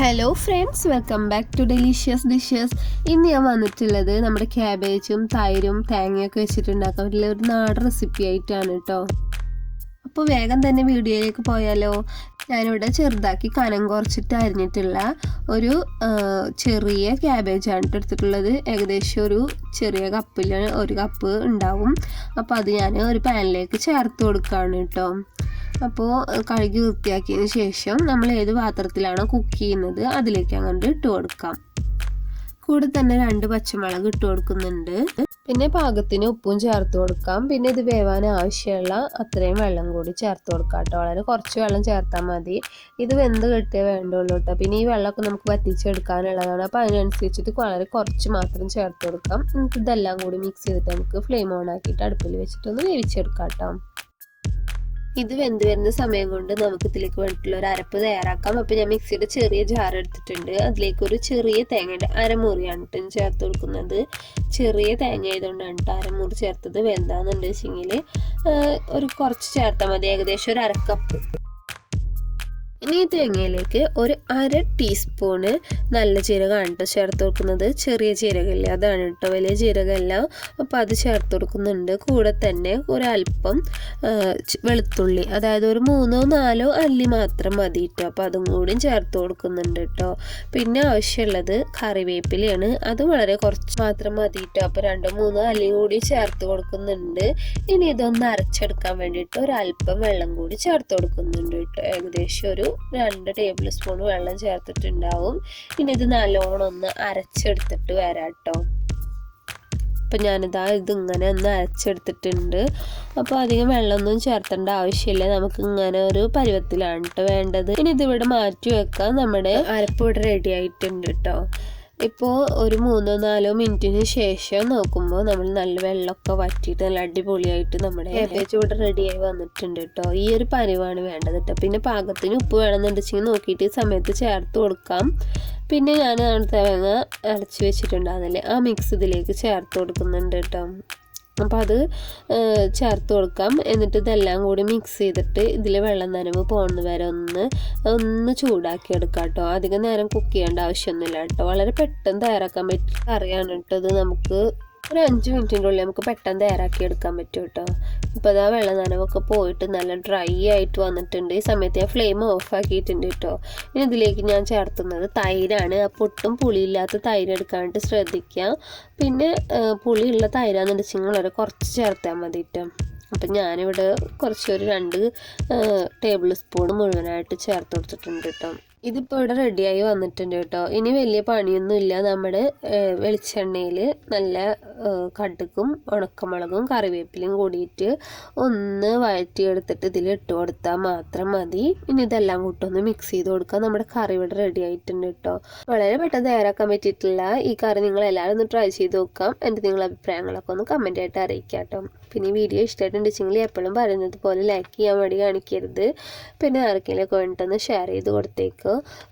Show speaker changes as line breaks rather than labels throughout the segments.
Hello friends, welcome back to delicious dishes. ഇന്ന് ഞാൻ വന്നിട്ടുള്ളത് നമ്മുടെ ക്യാബേജും തൈരും തേങ്ങയൊക്കെ വെച്ചിട്ടുണ്ടാക്കാൻ പറ്റുന്ന ഒരു നാടൻ റെസിപ്പി ആയിട്ടാണ് കേട്ടോ. അപ്പോൾ വേഗം തന്നെ വീഡിയോയിലേക്ക് പോയാലോ. ഞാനിവിടെ ചെറുതാക്കി കനം കുറച്ചിട്ട് അരിഞ്ഞിട്ടുള്ള ഒരു ചെറിയ ക്യാബേജാണ് എടുത്തിട്ടുള്ളത്. ഏകദേശം ഒരു ചെറിയ കപ്പിൽ ഒരു കപ്പ് ഉണ്ടാവും. അപ്പോൾ അത് ഞാൻ ഒരു പാനിലേക്ക് ചേർത്ത് കൊടുക്കുകയാണ് കേട്ടോ. അപ്പോൾ കഴുകി വൃത്തിയാക്കിയതിന് ശേഷം നമ്മൾ ഏത് പാത്രത്തിലാണോ കുക്ക് ചെയ്യുന്നത് അതിലേക്ക് അങ്ങോട്ട് ഇട്ട് കൊടുക്കാം. കൂടെ തന്നെ 2 പച്ചമുളക് ഇട്ട് കൊടുക്കുന്നുണ്ട്. പിന്നെ പാകത്തിന് ഉപ്പും ചേർത്ത് കൊടുക്കാം. പിന്നെ ഇത് വേവാൻ ആവശ്യമുള്ള അത്രയും വെള്ളം കൂടി ചേർത്ത് കൊടുക്കാം കേട്ടോ. വളരെ കുറച്ച് വെള്ളം ചേർത്താൽ മതി. ഇത് വെന്ത് കെട്ടിയേ വേണ്ടുള്ളൂ കേട്ടോ. പിന്നെ ഈ വെള്ളമൊക്കെ നമുക്ക് വറ്റിച്ചെടുക്കാനുള്ളതാണ്. അപ്പോൾ അതിനനുസരിച്ചിട്ട് വളരെ കുറച്ച് മാത്രം ചേർത്ത് കൊടുക്കാം. എന്നിട്ട് ഇതെല്ലാം കൂടി മിക്സ് ചെയ്തിട്ട് നമുക്ക് ഫ്ലെയിം ഓൺ ആക്കിയിട്ട് അടുപ്പിൽ വെച്ചിട്ടൊന്ന് വേവിച്ചെടുക്കാം കേട്ടോ. ഇത് വെന്ത് വരുന്ന സമയം കൊണ്ട് നമുക്ക് ഇതിലേക്ക് വേണ്ടിയിട്ടുള്ള ഒരു അരപ്പ് തയ്യാറാക്കാം. അപ്പോൾ ഞാൻ മിക്സിയുടെ ചെറിയ ജാർ എടുത്തിട്ടുണ്ട്. അതിലേക്ക് ഒരു ചെറിയ തേങ്ങയുടെ അരമുറിയാണ് കേട്ടോ ചേർത്ത് കൊടുക്കുന്നത്. ചെറിയ തേങ്ങ ആയതുകൊണ്ടാണ് അരമുറി ചേർത്തത്. വെന്താന്നുണ്ട് വെച്ചെങ്കിൽ ഒരു കുറച്ച് ചേർത്താൽ മതി, ഏകദേശം ഒരു അരക്കപ്പ്. ഇനി ഈ തേങ്ങയിലേക്ക് ഒരു 1/2 ടീസ്പൂണ് നല്ല ജീരകമാണ് കേട്ടോ ചേർത്ത് കൊടുക്കുന്നത്. ചെറിയ ജീരകമില്ല, അതാണ് കേട്ടോ, വലിയ ജീരകമല്ല. അപ്പോൾ അത് ചേർത്ത് കൊടുക്കുന്നുണ്ട്. കൂടെ തന്നെ ഒരല്പം വെളുത്തുള്ളി, അതായത് ഒരു 3-4 അല്ലി മാത്രം മതി കേട്ടോ. അപ്പോൾ അതും കൂടി ചേർത്ത് കൊടുക്കുന്നുണ്ട് കേട്ടോ. പിന്നെ ആവശ്യമുള്ളത് കറിവേപ്പിലയാണ്. അത് വളരെ കുറച്ച് മാത്രം മതി കേട്ടോ. അപ്പോൾ 2-3 അല്ലി കൂടി ചേർത്ത് കൊടുക്കുന്നുണ്ട്. ഇനി ഇതൊന്ന് അരച്ചെടുക്കാൻ വേണ്ടിയിട്ട് ഒരല്പം വെള്ളം കൂടി ചേർത്ത് കൊടുക്കുന്നുണ്ട് കേട്ടോ. ഏകദേശം ഒരു 2 ടേബിൾ സ്പൂൺ വെള്ളം ചേർത്തിട്ടുണ്ടാവും. ഇനി ഇത് നല്ലോണം ഒന്ന് അരച്ചെടുത്തിട്ട് വരാം കേട്ടോ. അപ്പം ഇതിങ്ങനെ ഒന്ന് അരച്ചെടുത്തിട്ടുണ്ട്. അപ്പോൾ അധികം വെള്ളമൊന്നും ചേർത്തേണ്ട ആവശ്യമില്ല. നമുക്ക് ഇങ്ങനെ ഒരു പരുവത്തിലാണ് കേട്ടോ വേണ്ടത്. ഇനി ഇതിവിടെ മാറ്റി വെക്കാം. നമ്മുടെ അരപ്പ് ഇവിടെ റെഡി ആയിട്ടുണ്ട് കേട്ടോ. ഇപ്പോൾ ഒരു 3-4 മിനിറ്റിന് ശേഷം നോക്കുമ്പോൾ നമ്മൾ നല്ല വെള്ളമൊക്കെ വറ്റിയിട്ട് നല്ല അടിപൊളിയായിട്ട് നമ്മുടെ ക്യാബേജ് ഇവിടെ റെഡിയായി വന്നിട്ടുണ്ട് കേട്ടോ. ഈ ഒരു പരുവാണ് വേണ്ടത് കേട്ടോ. പിന്നെ പാകത്തിന് ഉപ്പ് വേണമെന്നുണ്ടെങ്കിൽ നോക്കിയിട്ട് ഈ സമയത്ത് ചേർത്ത് കൊടുക്കാം. പിന്നെ ഞാൻ തേങ്ങ അരച്ച് വെച്ചിട്ടുണ്ടാകുന്നില്ലേ, ആ മിക്സ് ഇതിലേക്ക് ചേർത്ത് കൊടുക്കുന്നുണ്ട് കേട്ടോ. അപ്പോൾ അത് ചേർത്ത് കൊടുക്കാം. എന്നിട്ട് ഇതെല്ലാം കൂടി മിക്സ് ചെയ്തിട്ട് ഇതിൽ വെള്ളം നനവ് പോകുന്ന വരെ ഒന്ന് ചൂടാക്കി എടുക്കാം കേട്ടോ. അധികം നേരം കുക്ക് ചെയ്യേണ്ട ആവശ്യമൊന്നുമില്ല കേട്ടോ. വളരെ പെട്ടെന്ന് തയ്യാറാക്കാൻ പറ്റിയ കറിയാണ് കേട്ടോ. ഇത് നമുക്ക് ഒരു 5 മിനിറ്റിൻ്റെ ഉള്ളിൽ നമുക്ക് പെട്ടെന്ന് തയ്യാറാക്കി എടുക്കാൻ പറ്റും കേട്ടോ. ഇപ്പോൾ അതാ വെള്ളം നനവൊക്കെ പോയിട്ട് നല്ല ഡ്രൈ ആയിട്ട് വന്നിട്ടുണ്ട്. ഈ സമയത്ത് ഞാൻ ഫ്ലെയിം ഓഫ് ആക്കിയിട്ടുണ്ട് കേട്ടോ. ഇനി ഇതിലേക്ക് ഞാൻ ചേർത്തുന്നത് തൈരാണ്. അപ്പോൾ ഒട്ടും പുളിയില്ലാത്ത തൈര് എടുക്കാനായിട്ട് ശ്രദ്ധിക്കാം. പിന്നെ പുളിയുള്ള തൈരാന്ന് വെച്ചാൽ വളരെ കുറച്ച് ചേർത്താൽ മതി കേട്ടോ. അപ്പം ഞാനിവിടെ ഒരു 2 ടേബിൾ സ്പൂൺ മുഴുവനായിട്ട് ചേർത്ത് കൊടുത്തിട്ടുണ്ട് കേട്ടോ. ഇതിപ്പോൾ ഇവിടെ റെഡിയായി വന്നിട്ടുണ്ട് കേട്ടോ. ഇനി വലിയ പണിയൊന്നുമില്ല. നമ്മുടെ വെളിച്ചെണ്ണയിൽ നല്ല കടുകും ഉണക്കമുളകും കറിവേപ്പിലയും കൂടിയിട്ട് ഒന്ന് വഴറ്റിയെടുത്തിട്ട് ഇതിൽ ഇട്ട് കൊടുത്താൽ മാത്രം മതി. ഇനി ഇതെല്ലാം കൂട്ടൊന്ന് മിക്സ് ചെയ്ത് കൊടുക്കാം. നമ്മുടെ കറി ഇവിടെ റെഡി ആയിട്ടുണ്ട് കേട്ടോ. വളരെ പെട്ടെന്ന് തയ്യാറാക്കാൻ പറ്റിയിട്ടുള്ള ഈ കറി നിങ്ങൾ എല്ലാവരും ഒന്ന് ട്രൈ ചെയ്ത് നോക്കാം. എൻ്റെ നിങ്ങളുടെ അഭിപ്രായങ്ങളൊക്കെ ഒന്ന് കമൻ്റ് ആയിട്ട് അറിയിക്കാം കേട്ടോ. പിന്നെ ഈ വീഡിയോ ഇഷ്ടമായിട്ടുണ്ടെങ്കിൽ എപ്പോഴും പറയുന്നത് പോലെ ലൈക്ക് ചെയ്യാൻ വേണ്ടി കാണിക്കരുത്. പിന്നെ ആർക്കെങ്കിലുമൊക്കെ വേണ്ടിയിട്ടൊന്ന് ഷെയർ ചെയ്ത് കൊടുത്തേക്ക്.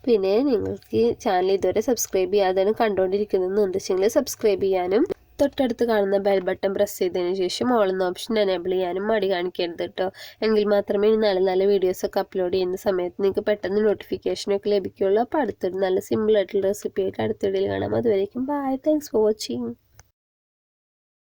പിന്നെ നിങ്ങൾക്ക് ചാനൽ ഇതുവരെ സബ്സ്ക്രൈബ് ചെയ്യാതെയാണ് കണ്ടുകൊണ്ടിരിക്കുന്നതെന്നുണ്ടെങ്കിൽ സബ്സ്ക്രൈബ് ചെയ്യാനും തൊട്ടടുത്ത് കാണുന്ന ബെൽ ബട്ടൺ പ്രസ് ചെയ്തതിന് ശേഷം ഓൾ എന്ന ഓപ്ഷൻ എനേബിൾ ചെയ്യാനും മടി കാണിക്കരുത് കേട്ടോ. എങ്കിൽ മാത്രമേ നല്ല നല്ല വീഡിയോസൊക്കെ അപ്ലോഡ് ചെയ്യുന്ന സമയത്ത് നിങ്ങൾക്ക് പെട്ടെന്ന് നോട്ടിഫിക്കേഷനൊക്കെ ലഭിക്കുകയുള്ളൂ. അപ്പോൾ അടുത്തൊരു നല്ല സിമ്പിൾ ആയിട്ടുള്ള റെസിപ്പി ആയിട്ട് അടുത്ത വീഡിയോയിൽ കാണാം. അതുവരേക്കും ബൈ, താങ്ക്സ് ഫോർ വാച്ചിങ്.